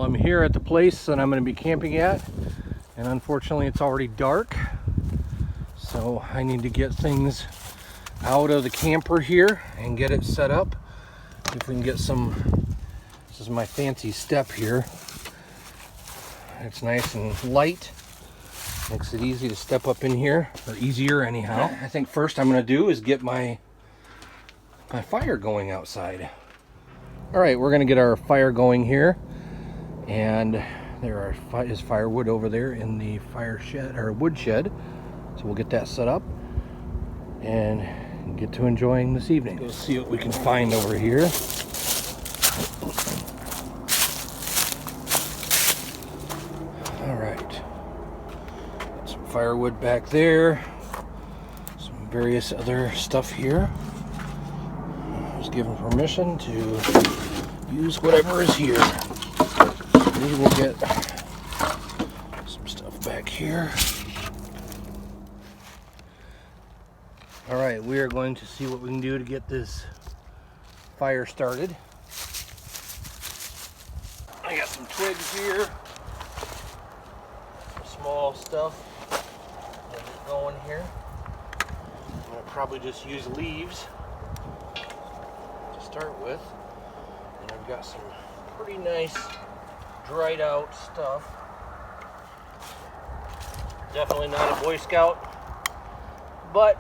I'm here at the place that I'm going to be camping at, and unfortunately it's already dark, so I need to get things out of the camper here and get it set up. If we can get some, this is my fancy step here. It's nice and light, makes it easy to step up in here, or easier anyhow. I think first I'm going to do is get my fire going outside. All right, we're going to get our fire going here, and there is firewood over there in the fire shed or wood shed, so we'll get that set up and get to enjoying this evening. Go see what we can find over here. All right, some firewood back there, some various other stuff here. I was given permission to use whatever is here. Maybe we'll get some stuff back here. All right, we are going to see what we can do to get this fire started. I got some twigs here, some small stuff to get going here. I'm going to probably just use leaves to start with. And I've got some pretty nice dried out stuff. Definitely not a Boy Scout, but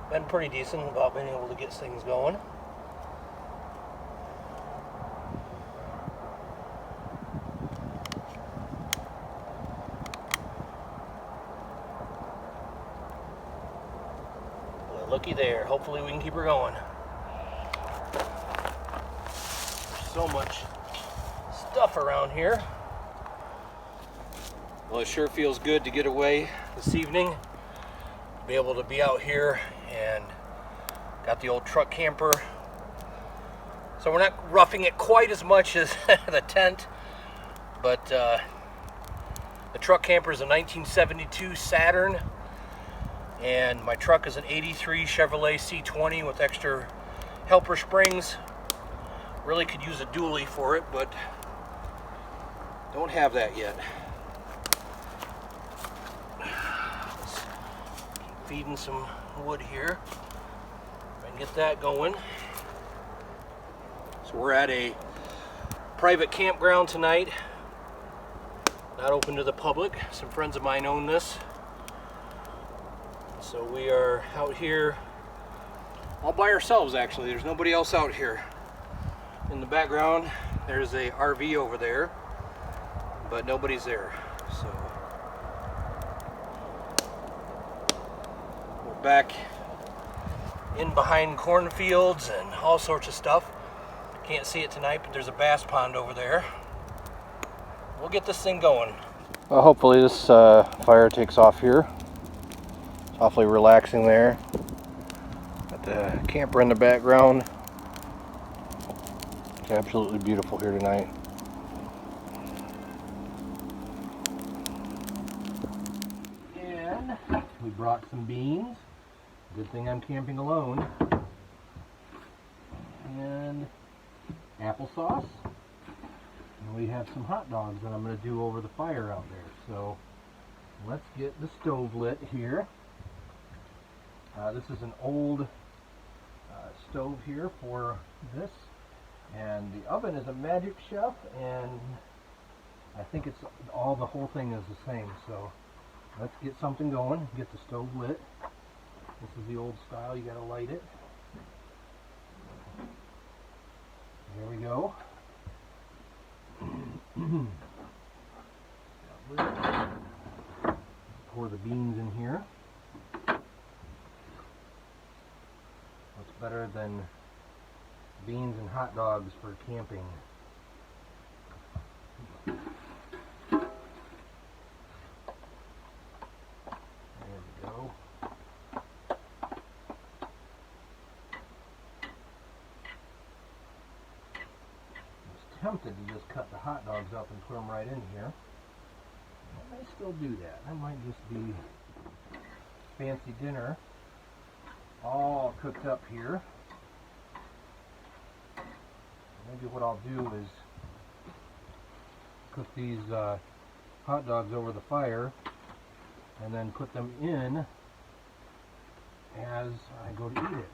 been pretty decent about being able to get things going. Well, looky there. Hopefully we can keep her going. So much stuff around here. Well, it sure feels good to get away this evening, be able to be out here, and got the old truck camper, so we're not roughing it quite as much as the tent, but the truck camper is a 1972 Saturn, and my truck is an 83 Chevrolet C20 with extra helper springs. Really could use a dually for it, but don't have that yet. Let's keep feeding some wood here. If I can get that going. So we're at a private campground tonight. Not open to the public. Some friends of mine own this. So we are out here all by ourselves, actually. There's nobody else out here. In the background, there's a RV over there, but nobody's there. So we're back in behind cornfields and all sorts of stuff. Can't see it tonight, but there's a bass pond over there. We'll get this thing going. Well, hopefully this fire takes off here. It's awfully relaxing there. Got the camper in the background. It's absolutely beautiful here tonight. And we brought some beans. Good thing I'm camping alone. And applesauce. And we have some hot dogs that I'm going to do over the fire out there. So let's get the stove lit here. This is an old stove here for this. And the oven is a Magic Chef, and I think it's all, the whole thing is the same. So let's get something going, get the stove lit. This is the old style, you gotta light it. There we go. Pour the beans in here. What's better than beans and hot dogs for camping? There we go. I was tempted to just cut the hot dogs up and put them right in here. I may still do that. That might just be fancy dinner all cooked up here. Maybe what I'll do is cook these hot dogs over the fire and then put them in as I go to eat it.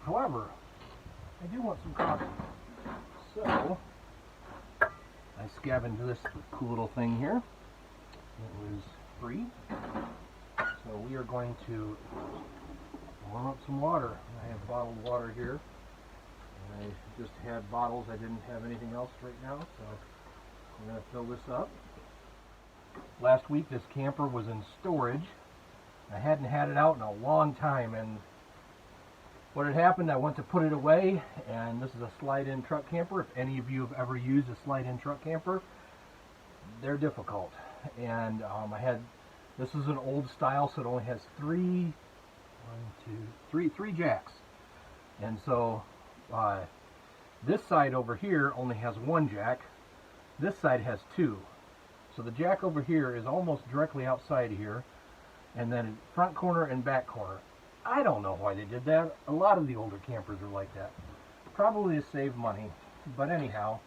However, I do want some coffee. So I scavenged this cool little thing here. It was free. So we are going to warm up some water. I have bottled water here. I just had bottles. I didn't have anything else right now, so I'm going to fill this up. Last week this camper was in storage. I hadn't had it out in a long time, and what had happened, I went to put it away, and this is a slide-in truck camper. If any of you have ever used a slide-in truck camper, they're difficult. And this is an old style, so it only has three jacks. And so this side over here only has one jack. This side has two. So the jack over here is almost directly outside here, and then front corner and back corner. I don't know why they did that. A lot of the older campers are like that. Probably to save money. But anyhow,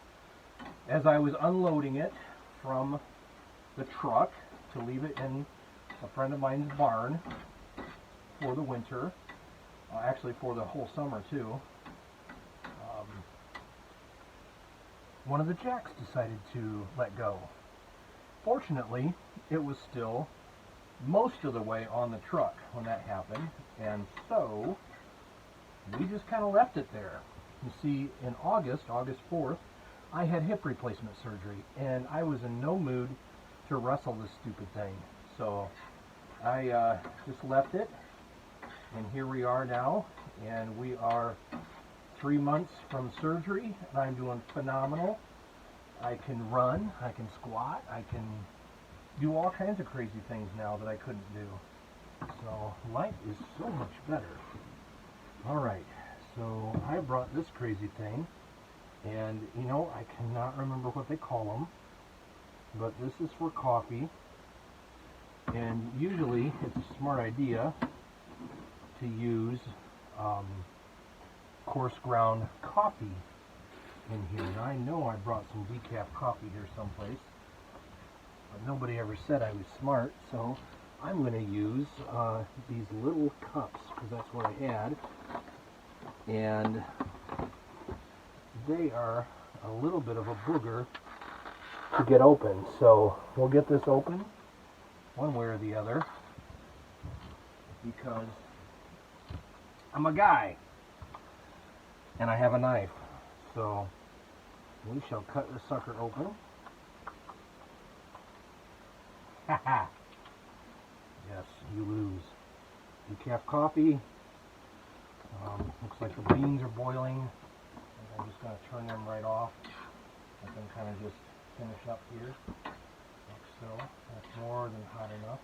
as I was unloading it from the truck to leave it in a friend of mine's barn for the winter, actually for the whole summer too, one of the jacks decided to let go. Fortunately, it was still most of the way on the truck when that happened, and so we just kind of left it there. You see, in August 4th, I had hip replacement surgery, and I was in no mood to wrestle this stupid thing. So I just left it, and here we are now, and we are 3 months from surgery, and I'm doing phenomenal. I can run, I can squat, I can do all kinds of crazy things now that I couldn't do. So life is so much better. Alright, so I brought this crazy thing, and you know, I cannot remember what they call them, but this is for coffee, and usually it's a smart idea to use coarse ground coffee in here. Now I know I brought some decaf coffee here someplace, but nobody ever said I was smart, so I'm going to use these little cups, because that's what I had, and they are a little bit of a booger to get open, so we'll get this open one way or the other, because I'm a guy and I have a knife, so we shall cut this sucker open. Haha! Yes, you lose. Decaf coffee. Looks like the beans are boiling. And I'm just going to turn them right off. I can kind of just finish up here. Like so. That's more than hot enough.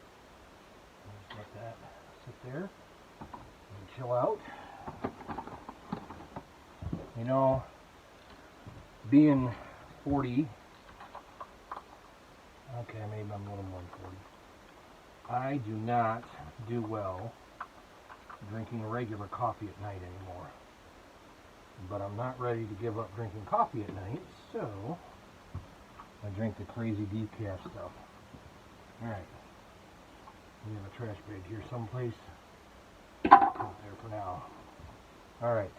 Just let that sit there and chill out. You know, being 40, okay, maybe I'm a little more than 40, I do not do well drinking regular coffee at night anymore. But I'm not ready to give up drinking coffee at night, so I drink the crazy decaf stuff. Alright, we have a trash bag here someplace. Put it there for now. Alright.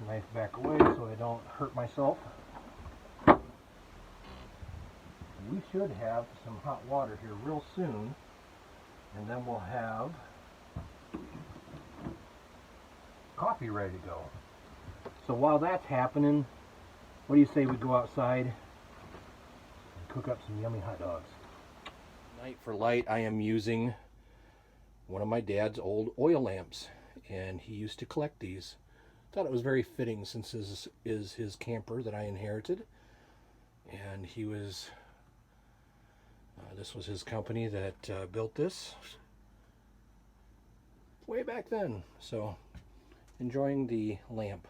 Knife back away so I don't hurt myself. We should have some hot water here real soon, and then we'll have coffee ready to go. So while that's happening, what do you say we go outside and cook up some yummy hot dogs? Tonight for light, I am using one of my dad's old oil lamps, and he used to collect these. Thought it was very fitting since this is his camper that I inherited, and he was this was his company that built this way back then. So enjoying the lamp.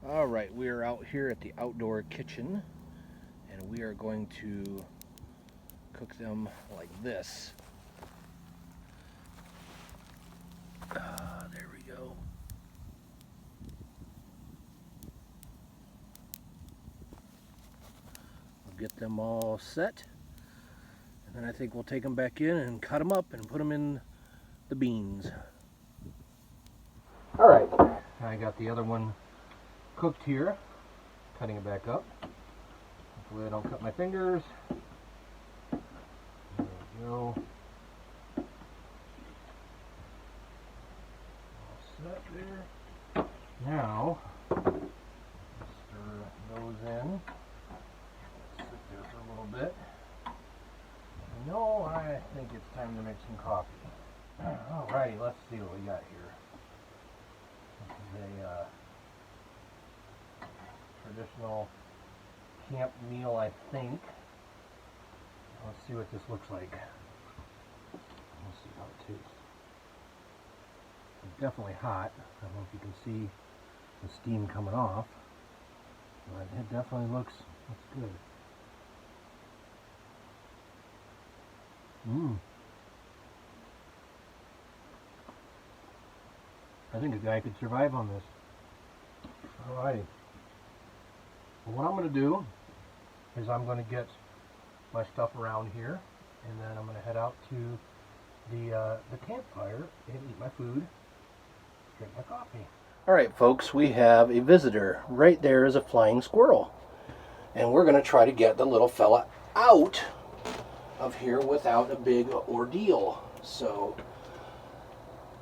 All right, we are out here at the outdoor kitchen, and we are going to cook them like this. There we go. get them all set. And then I think we'll take them back in and cut them up and put them in the beans. Alright, I got the other one cooked here. Cutting it back up. Hopefully I don't cut my fingers. There we go. All set there. Now, stir those in. Sit there for a little bit. No, I think it's time to make some coffee. Alrighty, let's see what we got here. This is a traditional camp meal, I think. Let's see what this looks like. Let's see how it tastes. It's definitely hot. I don't know if you can see the steam coming off, but it definitely looks good. I think a guy could survive on this. Alrighty. Well, what I'm going to do is I'm going to get my stuff around here, and then I'm going to head out to the campfire and eat my food, drink my coffee. Alright folks, we have a visitor. Right there is a flying squirrel. And we're going to try to get the little fella out of here without a big ordeal. So,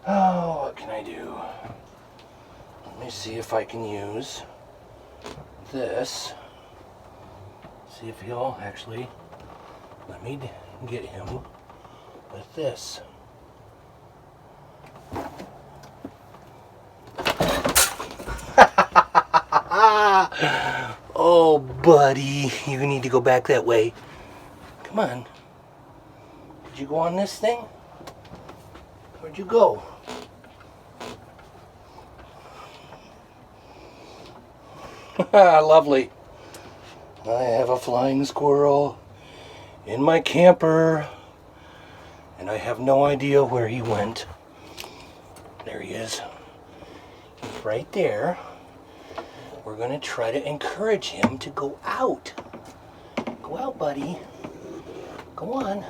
what can I do? Let me see if I can use this. See if he'll actually let me get him with this. Oh, buddy, you need to go back that way. Come on. Did you go on this thing? Where'd you go? Lovely. I have a flying squirrel in my camper, and I have no idea where he went. There he is. He's right there. We're going to try to encourage him to go out. Go out, buddy. Go on.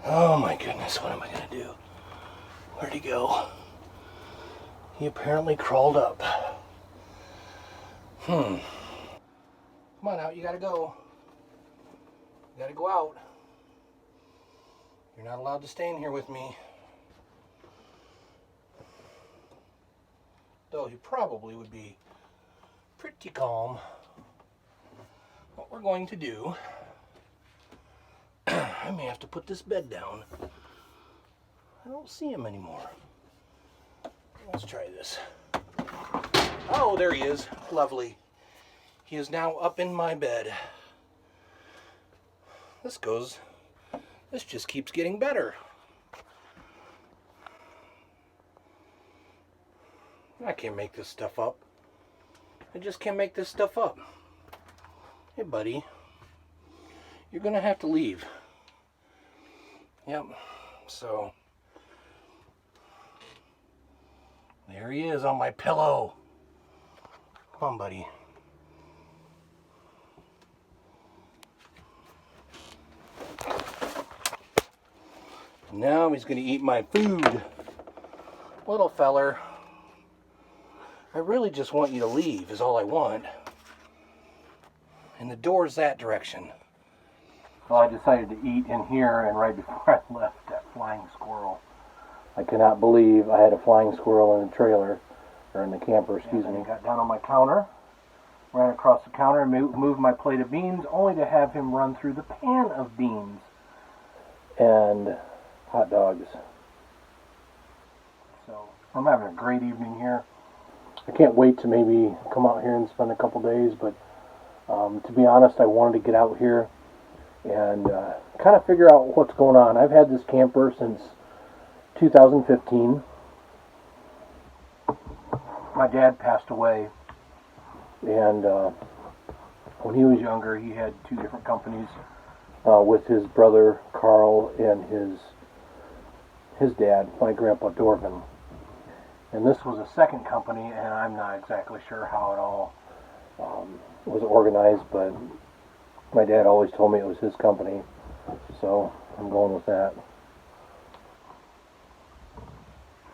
Oh my goodness, what am I going to do? Where'd he go? He apparently crawled up. Come on out, you got to go. You got to go out. You're not allowed to stay in here with me. Though he probably would be pretty calm. What we're going to do, I may have to put this bed down. I don't see him anymore. Let's try this. Oh, there he is. Lovely. He is now up in my bed. This just keeps getting better. I can't make this stuff up. I just can't make this stuff up. Hey, buddy. You're gonna have to leave. Yep. So, there he is on my pillow. Come on, buddy. Now he's gonna eat my food. Little feller. I really just want you to leave is all I want. And the door's that direction. Well, I decided to eat in here, and right before I left, that flying squirrel. I cannot believe I had a flying squirrel in the trailer, or in the camper, excuse me. Got down on my counter, ran across the counter, and moved my plate of beans, only to have him run through the pan of beans and hot dogs. So, I'm having a great evening here. I can't wait to maybe come out here and spend a couple days, but to be honest, I wanted to get out here and kind of figure out what's going on. I've had this camper since 2015. My dad passed away, and when he was younger, he had two different companies with his brother Carl and his dad, my grandpa Dorvin. And this was a second company, and I'm not exactly sure how it all was organized, but my dad always told me it was his company, so I'm going with that.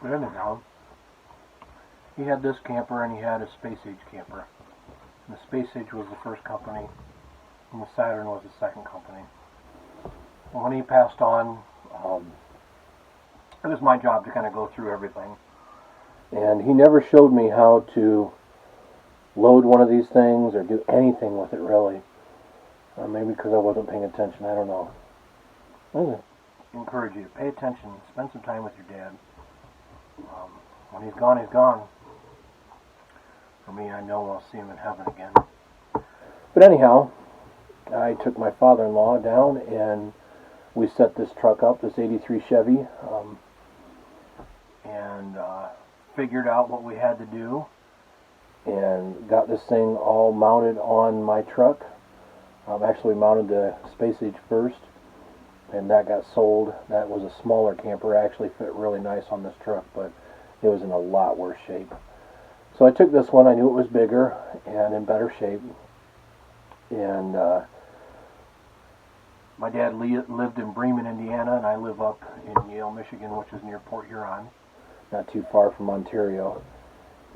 But anyhow, he had this camper and he had a Space Age camper. And the Space Age was the first company, and the Saturn was the second company. And when he passed on, it was my job to kind of go through everything. And he never showed me how to load one of these things or do anything with it, really. Maybe because I wasn't paying attention, I don't know. I encourage you to pay attention, spend some time with your dad. When he's gone, he's gone. For me, I know I'll see him in heaven again. But anyhow, I took my father-in-law down and we set this truck up, this 83 Chevy, and figured out what we had to do and got this thing all mounted on my truck. Actually mounted the Space Age first, and that got sold. That was a smaller camper, actually fit really nice on this truck, but it was in a lot worse shape. So I took this one. I knew it was bigger and in better shape. And my dad lived in Bremen, Indiana, and I live up in Yale, Michigan, which is near Port Huron, not too far from Ontario.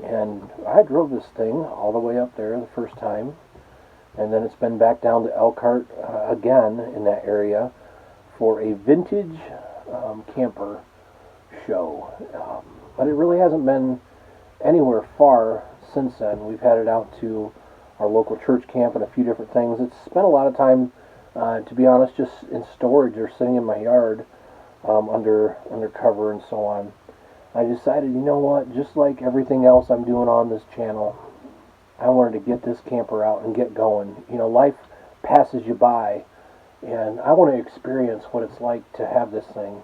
And I drove this thing all the way up there the first time, and then it's been back down to Elkhart again in that area for a vintage camper show. But it really hasn't been anywhere far since then. We've had it out to our local church camp and a few different things. It's spent a lot of time, to be honest, just in storage or sitting in my yard under cover and so on. I decided, you know what, just like everything else I'm doing on this channel, I wanted to get this camper out and get going. You know, life passes you by, and I want to experience what it's like to have this thing.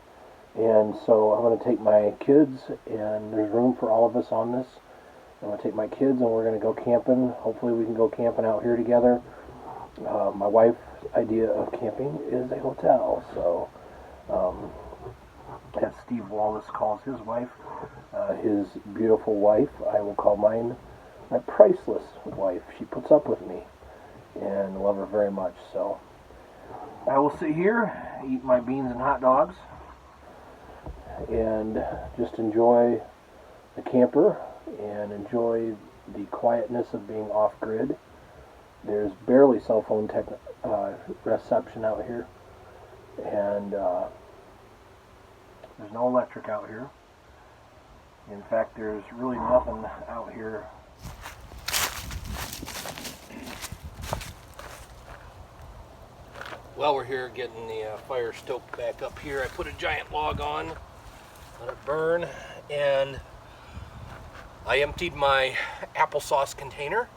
And so I'm going to take my kids, and there's room for all of us on this. I'm going to take my kids, and we're going to go camping. Hopefully we can go camping out here together. My wife's idea of camping is a hotel, so as Steve Wallace calls his wife, his beautiful wife, I will call mine my priceless wife. She puts up with me, and love her very much. So I will sit here, eat my beans and hot dogs, and just enjoy the camper and enjoy the quietness of being off-grid. There's barely cell phone reception out here, and there's no electric out here. In fact, there's really nothing out here. While we're here getting the fire stoked back up here, I put a giant log on, let it burn, and I emptied my applesauce container,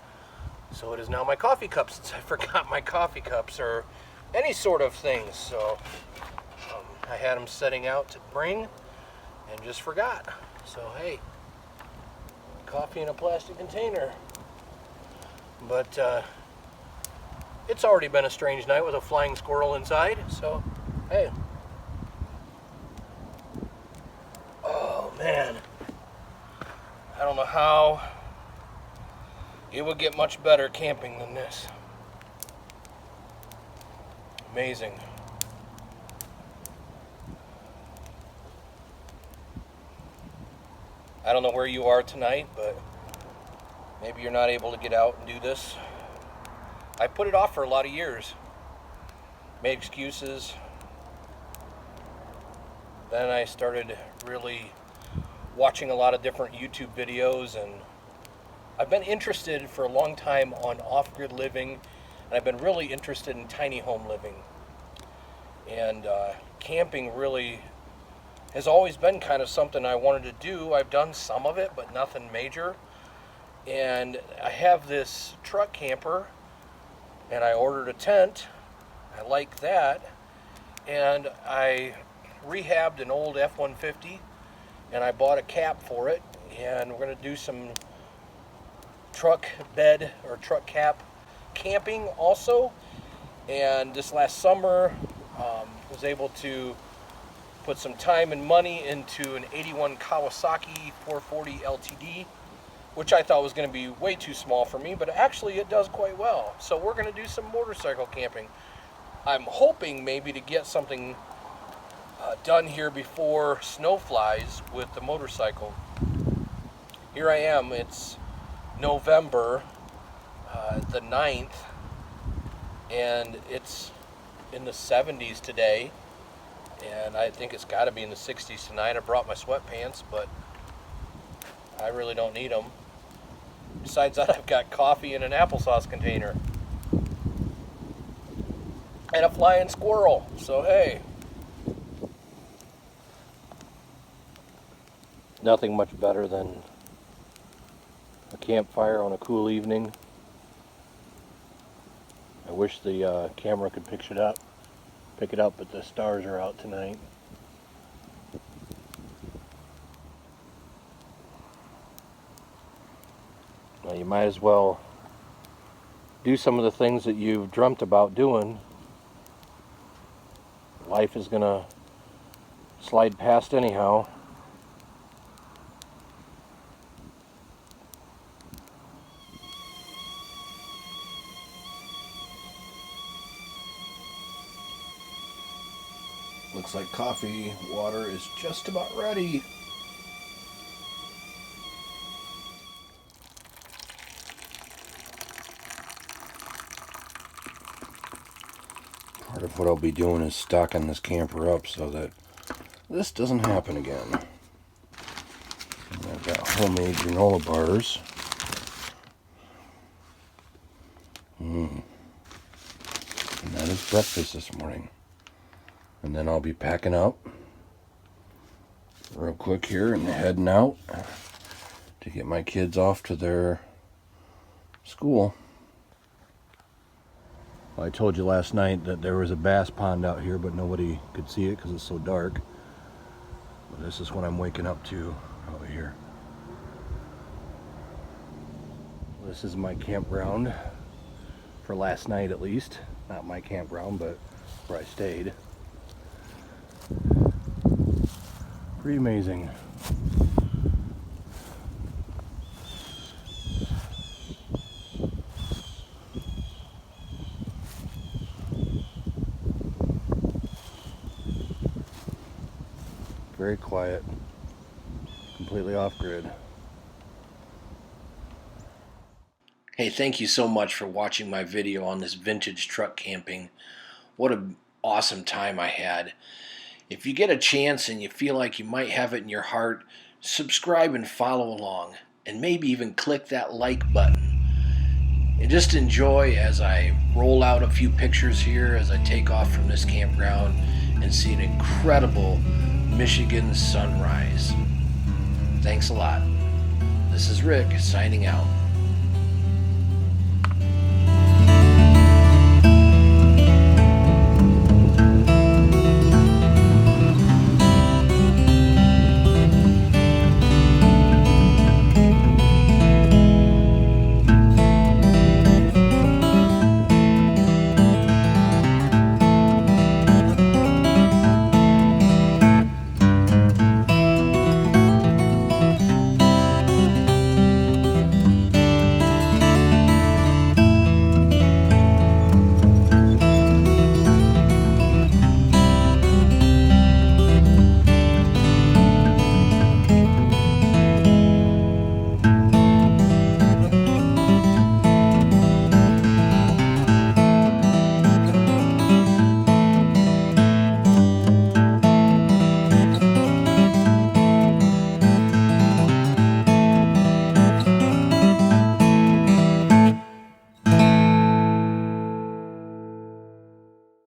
so it is now my coffee cup, since I forgot my coffee cups or any sort of things. So I had them setting out to bring and just forgot. So hey, coffee in a plastic container. But it's already been a strange night with a flying squirrel inside, so hey. Oh man, I don't know how it would get much better camping than this. Amazing. I don't know where you are tonight, but maybe you're not able to get out and do this. I put it off for a lot of years. Made excuses. Then I started really watching a lot of different YouTube videos, and I've been interested for a long time on off-grid living, and I've been really interested in tiny home living. And camping really has always been kind of something I wanted to do. I've done some of it, but nothing major. And I have this truck camper, and I ordered a tent. I like that. And I rehabbed an old F-150, and I bought a cap for it. And we're going to do some truck bed or truck cap camping also. And this last summer, was able to put some time and money into an 81 Kawasaki 440 LTD which I thought was going to be way too small for me, but actually it does quite well. So we're going to do some motorcycle camping. I'm hoping maybe to get something done here before snow flies with the motorcycle. Here I am, it's November the 9th, and it's in the 70s today, and I think it's got to be in the 60s tonight. I brought my sweatpants, but I really don't need them. Besides that, I've got coffee in an applesauce container and a flying squirrel, so hey. Nothing much better than a campfire on a cool evening. I wish the camera could pick it up, but the stars are out tonight. Now you might as well do some of the things that you've dreamt about doing. Life is gonna slide past anyhow. Looks like coffee water is just about ready. Part of what I'll be doing is stocking this camper up so that this doesn't happen again. And I've got homemade granola bars. And that is breakfast this morning. And then I'll be packing up real quick here and heading out to get my kids off to their school. Well, I told you last night that there was a bass pond out here, but nobody could see it because it's so dark. But this is what I'm waking up to out here. This is my campground for last night, at least. Not my campground, but where I stayed. Pretty amazing. Very quiet, completely off-grid. Hey, thank you so much for watching my video on this vintage truck camping. What an awesome time I had. If you get a chance and you feel like you might have it in your heart, subscribe and follow along, and maybe even click that like button. And just enjoy as I roll out a few pictures here as I take off from this campground and see an incredible Michigan sunrise. Thanks a lot. This is Rick signing out.